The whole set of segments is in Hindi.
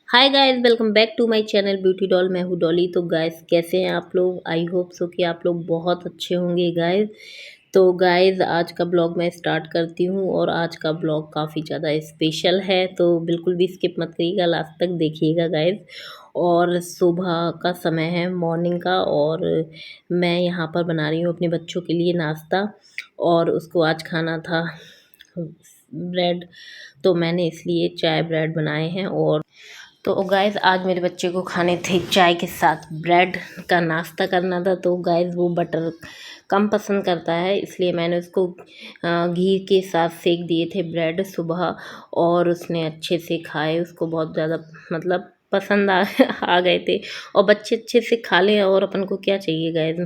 Hi guys, welcome back to my channel beauty doll. मैं हूँ डॉली। तो गाइस, कैसे हैं आप लोग? आई होप सो कि आप लोग बहुत अच्छे होंगे गाइस। तो गाइस, आज का ब्लॉग मैं स्टार्ट करती हूँ और आज का ब्लॉग काफ़ी ज़्यादा स्पेशल है, तो बिल्कुल भी स्किप मत करिएगा, लास्ट तक देखिएगा गाइस। और सुबह का समय है, मॉर्निंग का, और मैं यहाँ पर बना रही हूँ अपने बच्चों के लिए नाश्ता। और उसको आज खाना था ब्रेड, तो मैंने इसलिए चाय ब्रेड बनाए हैं। और तो गाइस, आज मेरे बच्चे को खाने थे चाय के साथ ब्रेड का नाश्ता करना था। तो गाइस, वो बटर कम पसंद करता है, इसलिए मैंने उसको घी के साथ सेक दिए थे ब्रेड सुबह। और उसने अच्छे से खाए, उसको बहुत ज़्यादा मतलब पसंद आ गए थे। और बच्चे अच्छे से खा लें, और अपन को क्या चाहिए गाइस।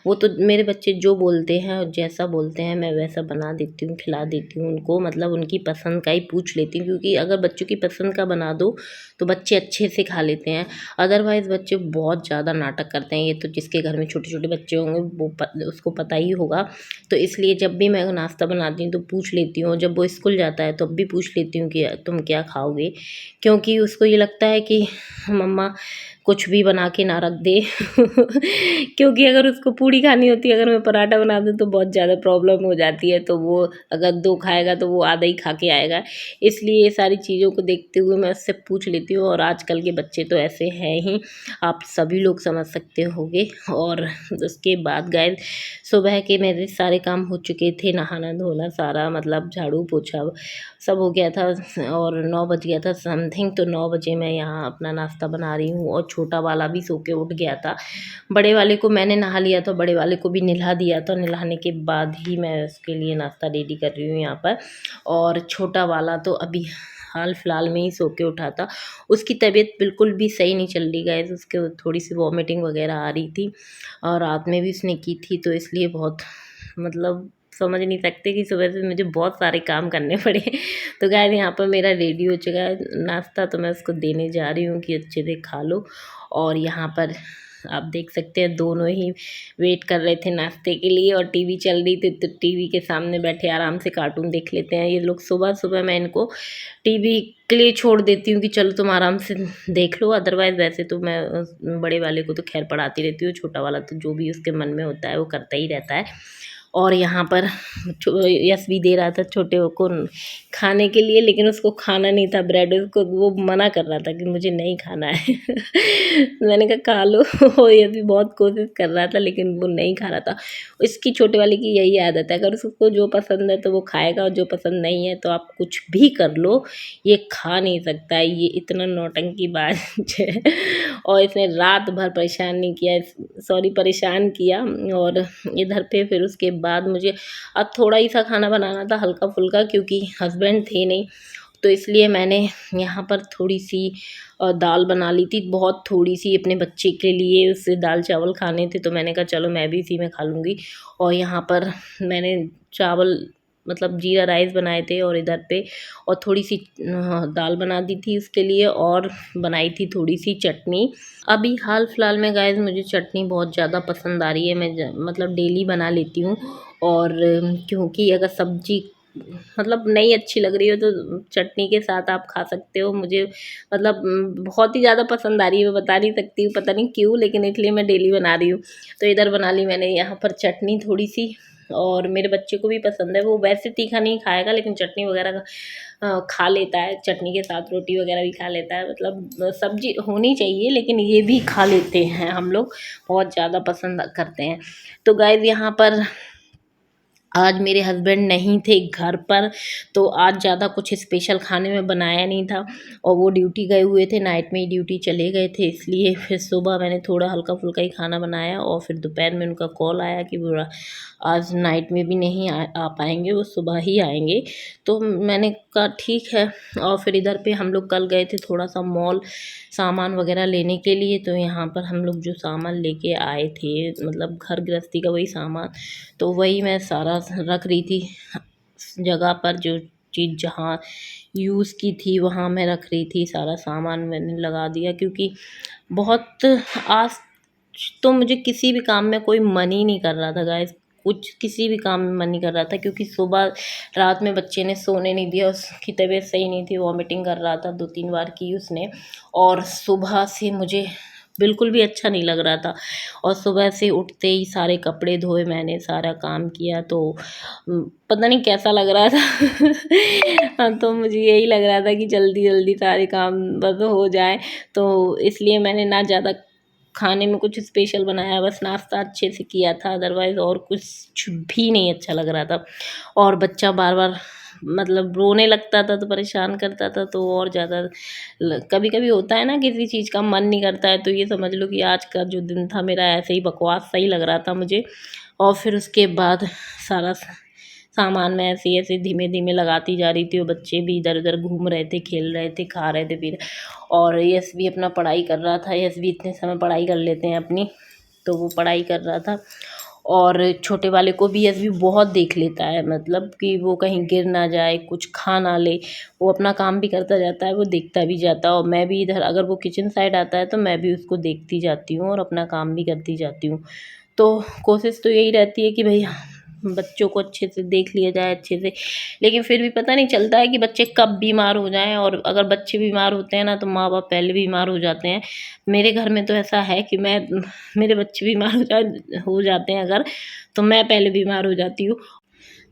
वो तो मेरे बच्चे जो बोलते हैं और जैसा बोलते हैं मैं वैसा बना देती हूँ, खिला देती हूँ उनको। मतलब उनकी पसंद का ही पूछ लेती हूँ, क्योंकि अगर बच्चों की पसंद का बना दो तो बच्चे अच्छे से खा लेते हैं। अदरवाइज़ बच्चे बहुत ज़्यादा नाटक करते हैं। ये तो जिसके घर में छोटे छोटे बच्चे होंगे वो उसको पता ही होगा। तो इसलिए जब भी मैं नाश्ता बनाती हूँ तो पूछ लेती हूँ, जब वो स्कूल जाता है तब भी पूछ लेती हूँ कि तुम क्या खाओगे, क्योंकि उसको ये लगता है कि मम्मा कुछ भी बना के ना रख दे। क्योंकि अगर उसको पूड़ी खानी होती है, अगर मैं पराठा बना दूँ तो बहुत ज़्यादा प्रॉब्लम हो जाती है। तो वो अगर दो खाएगा तो वो आधा ही खा के आएगा। इसलिए ये सारी चीज़ों को देखते हुए मैं उससे पूछ लेती हूँ। और आजकल के बच्चे तो ऐसे हैं ही, आप सभी लोग समझ सकते होंगे। और उसके बाद गाइस, सुबह के मेरे सारे काम हो चुके थे, नहाना धोना सारा, मतलब झाड़ू पोछा सब हो गया था। और 9 बज गया था समथिंग। तो 9 बजे मैं यहाँ अपना नाश्ता बना रही हूँ, और छोटा वाला भी सो के उठ गया था। बड़े वाले को मैंने नहा लिया था, बड़े वाले को भी नहला दिया था। नहलाने के बाद ही मैं उसके लिए नाश्ता रेडी कर रही हूँ यहाँ पर। और छोटा वाला तो अभी हाल फिलहाल में ही सो के उठा था। उसकी तबीयत बिल्कुल भी सही नहीं चल रही गाइस, उसके थोड़ी सी वॉमिटिंग वगैरह आ रही थी, और रात में भी उसने की थी। तो इसलिए बहुत मतलब समझ नहीं सकते कि सुबह से मुझे बहुत सारे काम करने पड़े। तो गाइस, यहाँ पर मेरा रेडी हो चुका है नाश्ता, तो मैं उसको देने जा रही हूँ कि अच्छे से खा लो। और यहाँ पर आप देख सकते हैं दोनों ही वेट कर रहे थे नाश्ते के लिए, और टीवी चल रही थी तो टीवी के सामने बैठे आराम से कार्टून देख लेते हैं ये लोग। सुबह सुबह मैं इनको टीवी के लिए छोड़ देती हूँ कि चलो तुम आराम से देख लो। अदरवाइज़ वैसे तो मैं बड़े वाले को तो खैर पढ़ाती रहती हूँ, छोटा वाला तो जो भी उसके मन में होता है वो करता ही रहता है। और यहाँ पर यश भी दे रहा था छोटे को खाने के लिए, लेकिन उसको खाना नहीं था ब्रेड, उसको वो मना कर रहा था कि मुझे नहीं खाना है। मैंने कहा खा लो। यश भी बहुत कोशिश कर रहा था, लेकिन वो नहीं खा रहा था। इसकी छोटे वाले की यही आदत है, अगर उसको जो पसंद है तो वो खाएगा, और जो पसंद नहीं है तो आप कुछ भी कर लो, ये खा नहीं सकता है। ये इतना नौटंकीबाज है। और इसने रात भर परेशान नहीं किया, सॉरी परेशान किया। और इधर पे फिर उसके बाद मुझे अब थोड़ा ही सा खाना बनाना था, हल्का फुल्का, क्योंकि हस्बैंड थे नहीं। तो इसलिए मैंने यहाँ पर थोड़ी सी दाल बना ली थी, बहुत थोड़ी सी, अपने बच्चे के लिए उससे दाल चावल खाने थे। तो मैंने कहा चलो मैं भी इसी में खा लूँगी। और यहाँ पर मैंने चावल मतलब जीरा राइस बनाए थे, और इधर पे और थोड़ी सी दाल बना दी थी उसके लिए, और बनाई थी थोड़ी सी चटनी। अभी हाल फिलहाल में गाइस मुझे चटनी बहुत ज़्यादा पसंद आ रही है, मैं मतलब डेली बना लेती हूँ। और क्योंकि अगर सब्जी मतलब नहीं अच्छी लग रही हो तो चटनी के साथ आप खा सकते हो। मुझे मतलब बहुत ही ज़्यादा पसंद आ रही है, मैं बता नहीं सकती हूँ पता नहीं क्यों, लेकिन इसलिए मैं डेली बना रही हूँ। तो इधर बना ली मैंने यहाँ पर चटनी थोड़ी सी। और मेरे बच्चे को भी पसंद है, वो वैसे तीखा नहीं खाएगा, लेकिन चटनी वगैरह खा लेता है। चटनी के साथ रोटी वगैरह भी खा लेता है, मतलब सब्जी होनी चाहिए, लेकिन ये भी खा लेते हैं हम लोग, बहुत ज़्यादा पसंद करते हैं। तो गाइस, यहाँ पर आज मेरे हस्बैंड नहीं थे घर पर, तो आज ज़्यादा कुछ स्पेशल खाने में बनाया नहीं था। और वो ड्यूटी गए हुए थे, नाइट में ही ड्यूटी चले गए थे, इसलिए फिर सुबह मैंने थोड़ा हल्का फुल्का ही खाना बनाया। और फिर दोपहर में उनका कॉल आया कि वो आज नाइट में भी नहीं आ पाएंगे, वो सुबह ही आएंगे। तो मैंने कहा ठीक है। और फिर इधर पे हम लोग कल गए थे थोड़ा सा मॉल सामान वगैरह लेने के लिए। तो यहाँ पर हम लोग जो सामान लेके आए थे, मतलब घर गृहस्थी का वही सामान, तो वही मैं सारा रख रही थी जगह पर। जो चीज़ जहाँ यूज़ की थी वहाँ मैं रख रही थी, सारा सामान मैंने लगा दिया। क्योंकि बहुत आज तो मुझे किसी भी काम में कोई मन ही नहीं कर रहा था गाइस, कुछ किसी भी काम में मन नहीं कर रहा था, क्योंकि सुबह रात में बच्चे ने सोने नहीं दिया, उसकी तबीयत सही नहीं थी, वॉमिटिंग कर रहा था, 2-3 बार की उसने। और सुबह से मुझे बिल्कुल भी अच्छा नहीं लग रहा था, और सुबह से उठते ही सारे कपड़े धोए मैंने, सारा काम किया, तो पता नहीं कैसा लग रहा था। हाँ, तो मुझे यही लग रहा था कि जल्दी जल्दी सारे काम बस हो जाए, तो इसलिए मैंने ना ज़्यादा खाने में कुछ स्पेशल बनाया, बस नाश्ता अच्छे से किया था, अदरवाइज़ और कुछ भी नहीं अच्छा लग रहा था। और बच्चा बार बार मतलब रोने लगता था, तो परेशान करता था, तो और ज़्यादा कभी कभी होता है ना, किसी चीज़ का मन नहीं करता है, तो ये समझ लो कि आज का जो दिन था मेरा ऐसे ही बकवास सही लग रहा था मुझे। और फिर उसके बाद सारा सामान मैं ऐसे ऐसे धीमे धीमे लगाती जा रही थी, और बच्चे भी इधर उधर घूम रहे थे, खेल रहे थे, खा रहे थे, पी रहे। और यश भी अपना पढ़ाई कर रहा था, यश भी इतने समय पढ़ाई कर लेते हैं अपनी, तो वो पढ़ाई कर रहा था। और छोटे वाले को भी यश भी बहुत देख लेता है, मतलब कि वो कहीं गिर ना जाए, कुछ खा ना ले, वो अपना काम भी करता जाता है, वो देखता भी जाता है। और मैं भी इधर, अगर वो किचन साइड आता है तो मैं भी उसको देखती जाती हूँ और अपना काम भी करती जाती हूँ। तो कोशिश तो यही रहती है कि भई बच्चों को अच्छे से देख लिया जाए, अच्छे से। लेकिन फिर भी पता नहीं चलता है कि बच्चे कब बीमार हो जाएं, और अगर बच्चे बीमार होते हैं ना, तो माँ बाप पहले बीमार हो जाते हैं। मेरे घर में तो ऐसा है कि मेरे बच्चे बीमार हो जाते हैं अगर, तो मैं पहले बीमार हो जाती हूँ।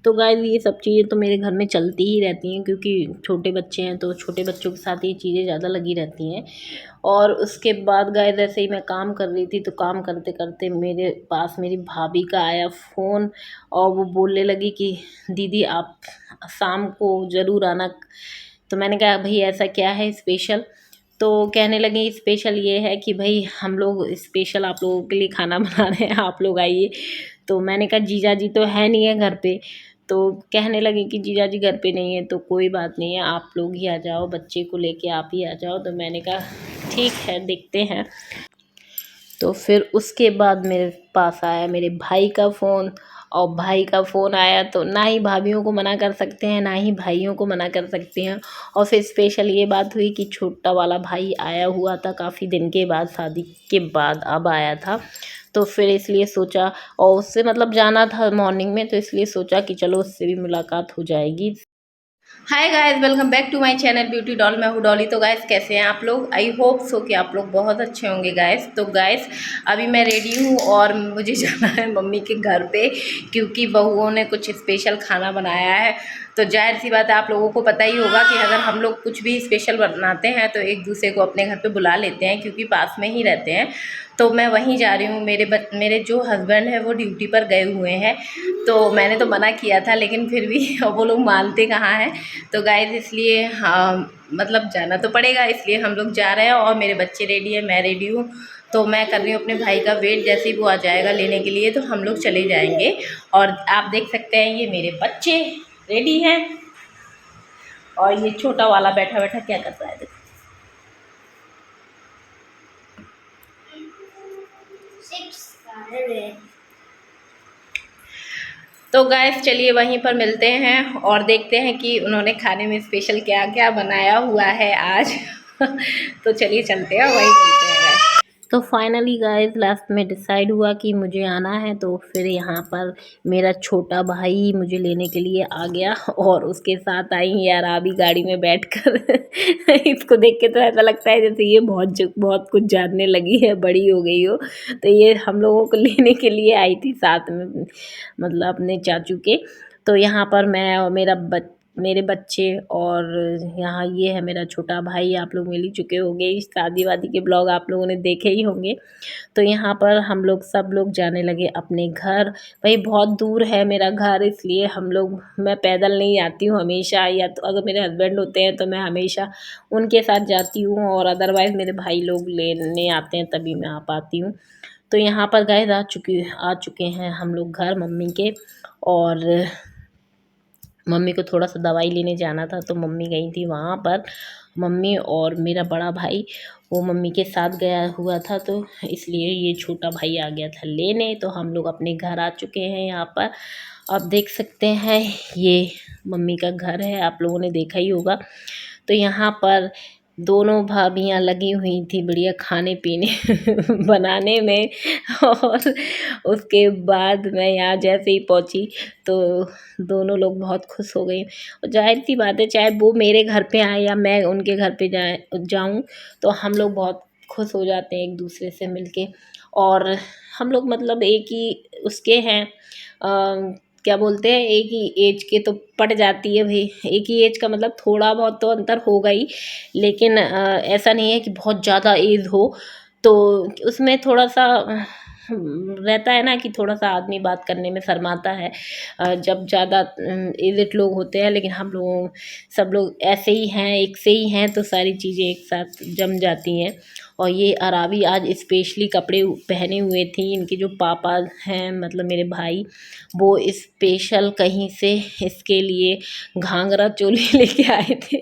तो गाइस ये सब चीज़ें तो मेरे घर में चलती ही रहती हैं, क्योंकि छोटे बच्चे हैं, तो छोटे बच्चों के साथ ये चीज़ें ज़्यादा लगी रहती हैं। और उसके बाद गाइस ऐसे ही मैं काम कर रही थी, तो काम करते करते मेरे पास मेरी भाभी का आया फ़ोन, और वो बोलने लगी कि दीदी आप शाम को ज़रूर आना। तो मैंने कहा भाई ऐसा क्या है स्पेशल? तो कहने लगी स्पेशल ये है कि भाई हम लोग स्पेशल आप लोगों के लिए खाना बना रहे हैं, आप लोग आइए। तो मैंने कहा जीजा जी तो है नहीं है घर पे। तो कहने लगे कि जीजा जी घर पे नहीं है, तो कोई बात नहीं है, आप लोग ही आ जाओ, बच्चे को लेके आप ही आ जाओ। तो मैंने कहा ठीक है, देखते हैं। तो फिर उसके बाद मेरे पास आया मेरे भाई का फ़ोन, और भाई का फ़ोन आया तो ना ही भाभीयों को मना कर सकते हैं, ना ही भाइयों को मना कर सकते हैं। और फिर स्पेशल ये बात हुई कि छोटा वाला भाई आया हुआ था काफ़ी दिन के बाद, शादी के बाद अब आया था। तो फिर इसलिए सोचा, और उससे मतलब जाना था मॉर्निंग में, तो इसलिए सोचा कि चलो उससे भी मुलाकात हो जाएगी। Hi guys, welcome back to my channel beauty doll. मैं हूँ डॉली। तो गाइस कैसे हैं आप लोग? आई होप सो कि आप लोग बहुत अच्छे होंगे गाइस। तो गाइस अभी मैं रेडी हूँ और मुझे जाना है मम्मी के घर पे, क्योंकि बहुओं ने कुछ स्पेशल खाना बनाया है। तो जाहिर सी बात है, आप लोगों को पता ही होगा कि अगर हम लोग कुछ भी स्पेशल बनाते हैं तो एक दूसरे को अपने घर पे बुला लेते हैं, क्योंकि पास में ही रहते हैं। तो मैं वहीं जा रही हूँ। मेरे जो हस्बैंड है वो ड्यूटी पर गए हुए हैं, तो मैंने तो मना किया था, लेकिन फिर भी वो लोग मानते कहाँ हैं। तो गाइस इसलिए हाँ, मतलब जाना तो पड़ेगा, इसलिए हम लोग जा रहे हैं। और मेरे बच्चे रेडी है, मैं रेडी हूँ। तो मैं कर रही हूँ अपने भाई का वेट, जैसे ही वो आ जाएगा लेने के लिए तो हम लोग चले जाएंगे। और आप देख सकते हैं ये मेरे बच्चे रेडी हैं, और ये छोटा वाला बैठा बैठा क्या कर रहा है देखो। तो गैस चलिए वहीं पर मिलते हैं और देखते हैं कि उन्होंने खाने में स्पेशल क्या क्या बनाया हुआ है आज। तो चलिए चलते हैं, वहीं मिलते हैं guys। तो फाइनली गाइस लास्ट में डिसाइड हुआ कि मुझे आना है, तो फिर यहाँ पर मेरा छोटा भाई मुझे लेने के लिए आ गया, और उसके साथ आई यार अभी गाड़ी में बैठकर। इसको देख के तो ऐसा लगता है जैसे ये बहुत कुछ जानने लगी है, बड़ी हो गई हो। तो ये हम लोगों को लेने के लिए आई थी साथ में, मतलब अपने चाचू के। तो यहाँ पर मैं और मेरे बच्चे, और यहाँ ये है मेरा छोटा भाई। आप लोग मिल ही चुके होंगे, इस शादी वादी के ब्लॉग आप लोगों ने देखे ही होंगे। तो यहाँ पर हम लोग सब लोग जाने लगे अपने घर। भाई बहुत दूर है मेरा घर, इसलिए मैं पैदल नहीं आती हूँ हमेशा, या तो अगर मेरे हस्बैंड होते हैं तो मैं हमेशा उनके साथ जाती हूँ, और अदरवाइज़ मेरे भाई लोग लेने आते हैं तभी मैं आ पाती हूँ। तो यहाँ पर गाइस आ चुके हैं हम लोग घर मम्मी के। और मम्मी को थोड़ा सा दवाई लेने जाना था, तो मम्मी गई थी वहाँ पर। मम्मी और मेरा बड़ा भाई वो मम्मी के साथ गया हुआ था, तो इसलिए ये छोटा भाई आ गया था लेने। तो हम लोग अपने घर आ चुके हैं यहाँ पर। आप देख सकते हैं ये मम्मी का घर है, आप लोगों ने देखा ही होगा। तो यहाँ पर दोनों भाभियाँ लगी हुई थी बढ़िया खाने पीने बनाने में। और उसके बाद मैं यहाँ जैसे ही पहुँची तो दोनों लोग बहुत खुश हो गई। और ज़ाहिर सी बात है, चाहे वो मेरे घर पे आए या मैं उनके घर पे जाऊँ, तो हम लोग बहुत खुश हो जाते हैं एक दूसरे से मिलके। और हम लोग मतलब एक ही उसके हैं, क्या बोलते हैं, एक ही एज के तो पड़ जाती है भाई। एक ही एज का मतलब थोड़ा बहुत तो अंतर होगा ही, लेकिन ऐसा नहीं है कि बहुत ज़्यादा एज हो। तो उसमें थोड़ा सा रहता है ना कि थोड़ा सा आदमी बात करने में शर्माता है जब ज़्यादा एजेड लोग होते हैं। लेकिन हम लोगों सब लोग ऐसे ही हैं, एक से ही हैं, तो सारी चीज़ें एक साथ जम जाती हैं। और ये अराबी आज स्पेशली कपड़े पहने हुए थी। इनके जो पापा हैं, मतलब मेरे भाई, वो स्पेशल कहीं से इसके लिए घाघरा चोली लेके आए थे।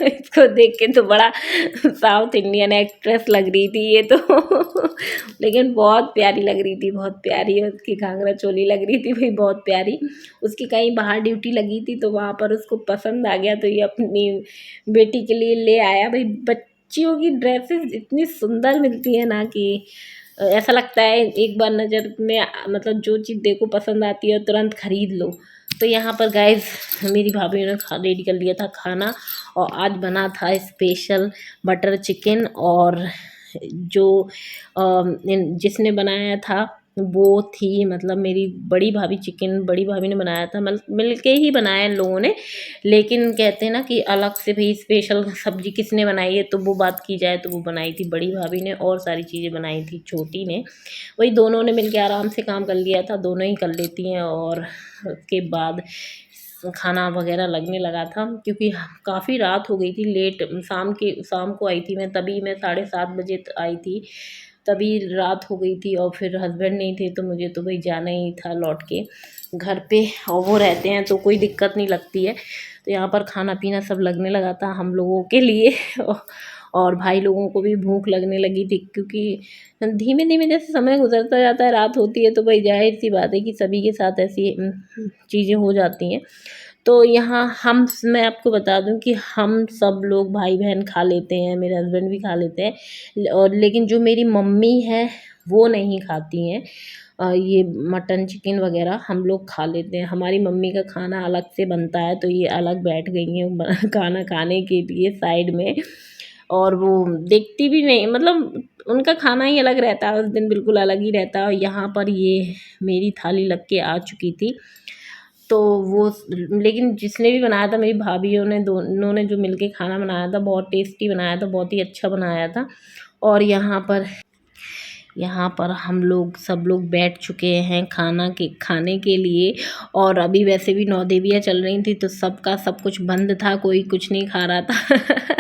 इसको देख के तो बड़ा साउथ इंडियन एक्ट्रेस लग रही थी ये तो। लेकिन बहुत प्यारी लग रही थी, बहुत प्यारी है उसकी घाघरा चोली लग रही थी भाई, बहुत प्यारी। उसकी कहीं बाहर ड्यूटी लगी थी तो वहाँ पर उसको पसंद आ गया, तो ये अपनी बेटी के लिए ले आया भाई। बच्चियों की ड्रेसेस इतनी सुंदर मिलती है ना कि ऐसा लगता है एक बार नज़र में मतलब जो चीज़ देखो पसंद आती है तुरंत खरीद लो। तो यहाँ पर गाइस मेरी भाभी ने रेडी कर लिया था खाना, और आज बना था स्पेशल बटर चिकन। और जो जिसने बनाया था वो थी मतलब मेरी बड़ी भाभी। चिकन बड़ी भाभी ने बनाया था, मतलब मिल के ही बनाया इन लोगों ने। लेकिन कहते हैं ना कि अलग से भाई स्पेशल सब्जी किसने बनाई है, तो वो बात की जाए तो वो बनाई थी बड़ी भाभी ने, और सारी चीज़ें बनाई थी छोटी ने। वही दोनों ने मिलके आराम से काम कर लिया था, दोनों ही कर लेती हैं। और उसके बाद खाना वगैरह लगने लगा था, क्योंकि काफ़ी रात हो गई थी। लेट शाम को आई थी मैं, तभी मैं 7:30 बजे आई थी, तभी रात हो गई थी। और फिर हस्बैंड नहीं थे तो मुझे तो भाई जाना ही था लौट के घर पे, और वो रहते हैं तो कोई दिक्कत नहीं लगती है। तो यहाँ पर खाना पीना सब लगने लगा था हम लोगों के लिए। और भाई लोगों को भी भूख लगने लगी थी, क्योंकि धीमे धीमे जैसे समय गुजरता जाता है, रात होती है, तो भाई जाहिर सी बात है कि सभी के साथ ऐसी चीज़ें हो जाती हैं। तो यहाँ मैं आपको बता दूं कि हम सब लोग भाई बहन खा लेते हैं, मेरे हस्बैंड भी खा लेते हैं। और लेकिन जो मेरी मम्मी है वो नहीं खाती हैं ये मटन चिकन वगैरह। हम लोग खा लेते हैं, हमारी मम्मी का खाना अलग से बनता है, तो ये अलग बैठ गई हैं खाना खाने के लिए साइड में। और वो देखती भी नहीं, मतलब उनका खाना ही अलग रहता है उस दिन, बिल्कुल अलग ही रहता है। और यहाँ पर ये मेरी थाली लग के आ चुकी थी, तो वो लेकिन जिसने भी बनाया था, मेरी भाभीयों ने, दोनों ने जो मिलके खाना बनाया था, बहुत टेस्टी बनाया था, बहुत ही अच्छा बनाया था। और यहाँ पर हम लोग सब लोग बैठ चुके हैं खाने के लिए। और अभी वैसे भी नौ देवियाँ चल रही थी, तो सबका सब कुछ बंद था, कोई कुछ नहीं खा रहा था।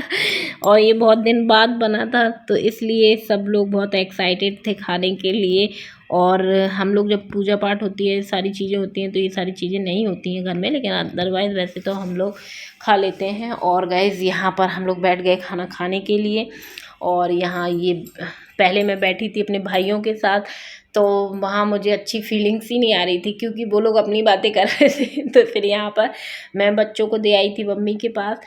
और ये बहुत दिन बाद बना था, तो इसलिए सब लोग बहुत एक्साइटेड थे खाने के लिए। और हम लोग जब पूजा पाठ होती है, सारी चीज़ें होती हैं, तो ये सारी चीज़ें नहीं होती हैं घर में, लेकिन अदरवाइज़ वैसे तो हम लोग खा लेते हैं। और गाइज़ यहाँ पर हम लोग बैठ गए खाना खाने के लिए। और यहाँ ये पहले मैं बैठी थी अपने भाइयों के साथ, तो वहाँ मुझे अच्छी फीलिंग्स ही नहीं आ रही थी, क्योंकि वो लोग अपनी बातें कर रहे थे। तो फिर यहाँ पर मैं बच्चों को दे आई थी मम्मी के पास,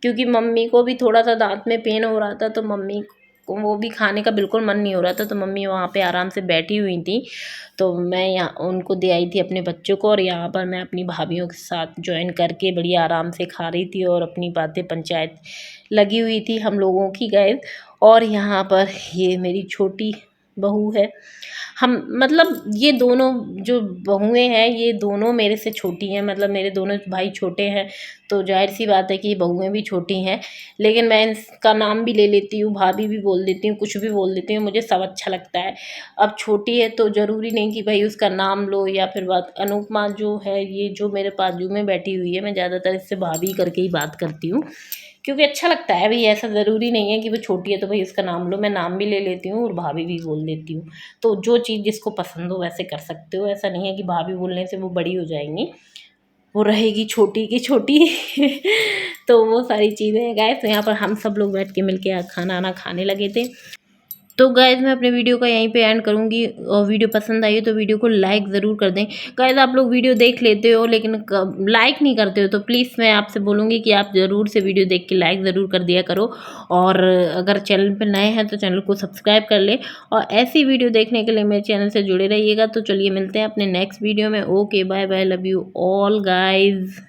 क्योंकि मम्मी को भी थोड़ा सा दांत में पेन हो रहा था, तो मम्मी को वो भी खाने का बिल्कुल मन नहीं हो रहा था, तो मम्मी वहाँ पे आराम से बैठी हुई थी। तो मैं यहाँ उनको दे आई थी अपने बच्चों को, और यहाँ पर मैं अपनी भाभीयों के साथ ज्वाइन करके बढ़िया आराम से खा रही थी, और अपनी बातें पंचायत लगी हुई थी हम लोगों की गाइस। और यहाँ पर ये मेरी छोटी बहू है। हम मतलब ये दोनों जो बहुएं हैं, ये दोनों मेरे से छोटी हैं, मतलब मेरे दोनों भाई छोटे हैं, तो जाहिर सी बात है कि बहुएं भी छोटी हैं। लेकिन मैं इसका नाम भी ले लेती हूँ, भाभी भी बोल देती हूँ, कुछ भी बोल देती हूँ, मुझे सब अच्छा लगता है। अब छोटी है तो ज़रूरी नहीं कि भाई उसका नाम लो या फिर बात। अनुपमा जो है, ये जो मेरे बाजू में बैठी हुई है, मैं ज़्यादातर इससे भाभी करके ही बात करती हूँ, क्योंकि अच्छा लगता है भाई। ऐसा ज़रूरी नहीं है कि वो छोटी है तो भाई उसका नाम लो, मैं नाम भी ले लेती हूँ और भाभी भी बोल देती हूँ। तो जो चीज़ जिसको पसंद हो वैसे कर सकते हो, ऐसा नहीं है कि भाभी बोलने से वो बड़ी हो जाएंगी, वो रहेगी छोटी की छोटी। तो वो सारी चीज़ें हैं गाइस। तो यहाँ पर हम सब लोग बैठ के मिलके खाना आना खाने लगे थे। तो गाइज़ मैं अपने वीडियो का यहीं पे एंड करूँगी और वीडियो पसंद आई हो तो वीडियो को लाइक ज़रूर कर दें। गाइज़ आप लोग वीडियो देख लेते हो लेकिन क लाइक नहीं करते हो, तो प्लीज़ मैं आपसे बोलूँगी कि आप ज़रूर से वीडियो देख के लाइक ज़रूर कर दिया करो। और अगर चैनल पे नए हैं तो चैनल को सब्सक्राइब कर लें और ऐसी वीडियो देखने के लिए मेरे चैनल से जुड़े रहिएगा। तो चलिए मिलते हैं अपने नेक्स्ट वीडियो में। Okay bye bye, love you all guys.